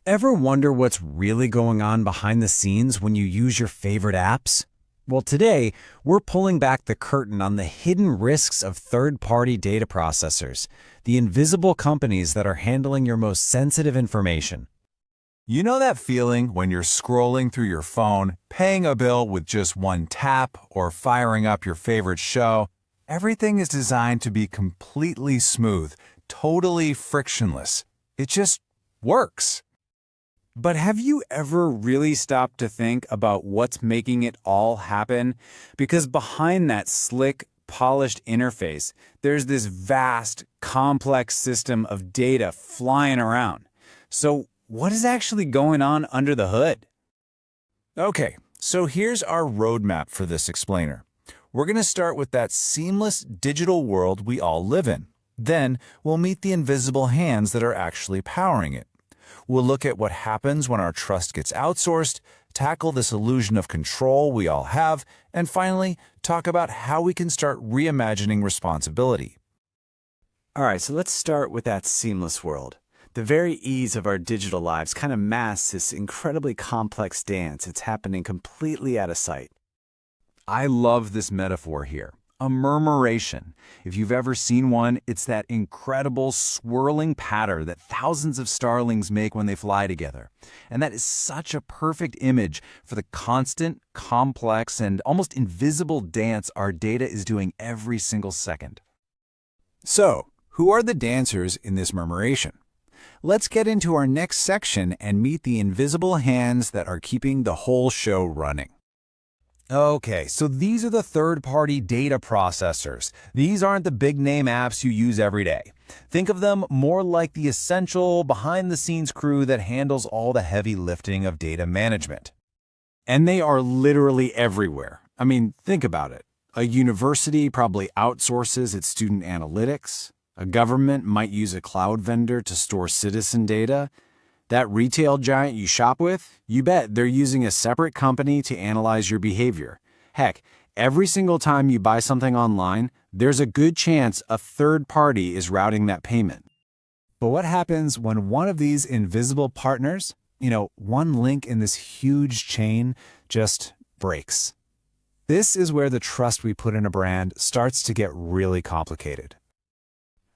Ever wonder what's really going on behind the scenes when you use your favorite apps? Well, today, we're pulling back the curtain on the hidden risks of third-party data processors, the invisible companies that are handling your most sensitive information. You know that feeling when you're scrolling through your phone, paying a bill with just one tap, or firing up your favorite show? Everything is designed to be completely smooth, totally frictionless. It just works. But have you ever really stopped to think about what's making it all happen? Because behind that slick, polished interface, there's this vast, complex system of data flying around. So, what is actually going on under the hood? Okay, so here's our roadmap for this explainer. We're going to start with that seamless digital world we all live in. Then, we'll meet the invisible hands that are actually powering it. We'll look at what happens when our trust gets outsourced, tackle this illusion of control we all have, and finally, talk about how we can start reimagining responsibility. All right, so let's start with that seamless world. The very ease of our digital lives kind of masks this incredibly complex dance. It's happening completely out of sight. I love this metaphor here. A murmuration. If you've ever seen one, it's that incredible swirling patter that thousands of starlings make when they fly together. And that is such a perfect image for the constant, complex, and almost invisible dance our data is doing every single second. So, who are the dancers in this murmuration? Let's get into our next section and meet the invisible hands that are keeping the whole show running. Okay, so these are the third-party data processors. These aren't the big-name apps you use every day. Think of them more like the essential, behind-the-scenes crew that handles all the heavy lifting of data management. And they are literally everywhere. I mean, think about it. A university probably outsources its student analytics. A government might use a cloud vendor to store citizen data. That retail giant you shop with, you bet they're using a separate company to analyze your behavior. Heck, every single time you buy something online, there's a good chance a third party is routing that payment. But what happens when one of these invisible partners, one link in this huge chain, just breaks? This is where the trust we put in a brand starts to get really complicated.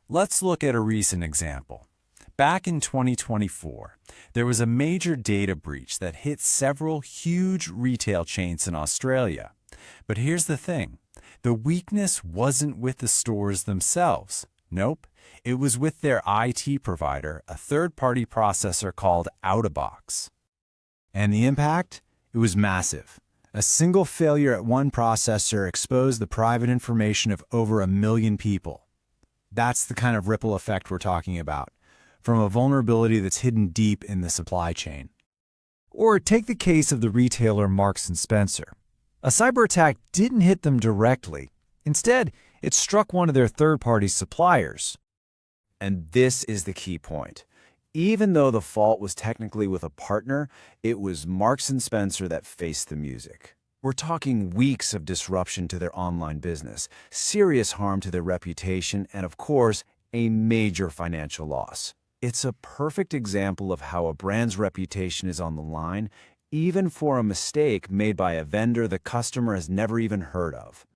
Let's look at a recent example. Back in 2024, there was a major data breach that hit several huge retail chains in Australia. But here's the thing. The weakness wasn't with the stores themselves. Nope. It was with their IT provider, a third-party processor called Out-of-Box. And the impact? It was massive. A single failure at one processor exposed the private information of over 1 million people. That's the kind of ripple effect we're talking about, from a vulnerability that's hidden deep in the supply chain. Or take the case of the retailer Marks & Spencer. A cyber attack didn't hit them directly. Instead, it struck one of their third-party suppliers. And this is the key point. Even though the fault was technically with a partner, it was Marks & Spencer that faced the music. We're talking weeks of disruption to their online business, serious harm to their reputation, and of course, a major financial loss. It's a perfect example of how a brand's reputation is on the line, even for a mistake made by a vendor the customer has never even heard of.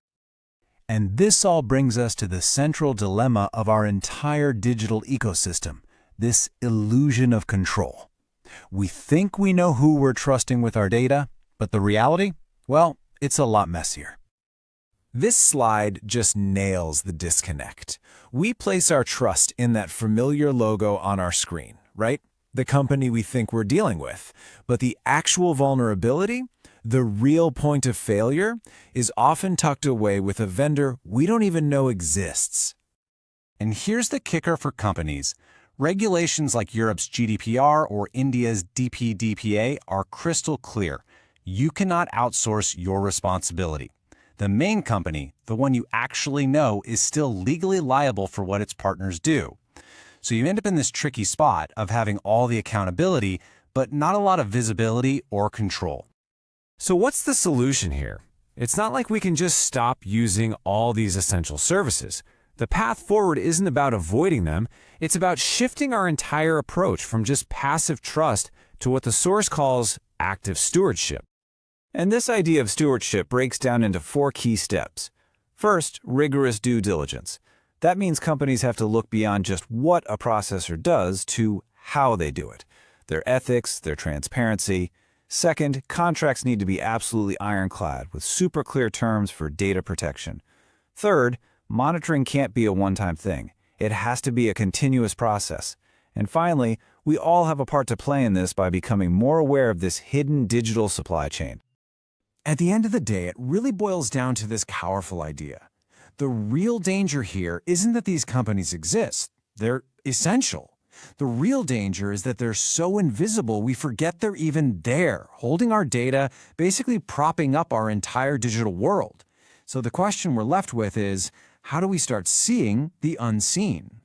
And this all brings us to the central dilemma of our entire digital ecosystem, this illusion of control. We think we know who we're trusting with our data, but the reality? Well, it's a lot messier. This slide just nails the disconnect. We place our trust in that familiar logo on our screen, right? The company we think we're dealing with. But the actual vulnerability, the real point of failure, is often tucked away with a vendor we don't even know exists. And here's the kicker for companies. Regulations like Europe's GDPR or India's DPDPA are crystal clear. You cannot outsource your responsibility. The main company, the one you actually know, is still legally liable for what its partners do. So you end up in this tricky spot of having all the accountability, but not a lot of visibility or control. So what's the solution here? It's not like we can just stop using all these essential services. The path forward isn't about avoiding them, it's about shifting our entire approach from just passive trust to what the source calls active stewardship. And this idea of stewardship breaks down into 4 key steps. First, rigorous due diligence. That means companies have to look beyond just what a processor does to how they do it, their ethics, their transparency. Second, contracts need to be absolutely ironclad with super clear terms for data protection. Third, monitoring can't be a one-time thing. It has to be a continuous process. And finally, we all have a part to play in this by becoming more aware of this hidden digital supply chain. At the end of the day, it really boils down to this powerful idea. The real danger here isn't that these companies exist. They're essential. The real danger is that they're so invisible we forget they're even there, holding our data, basically propping up our entire digital world. So the question we're left with is, how do we start seeing the unseen?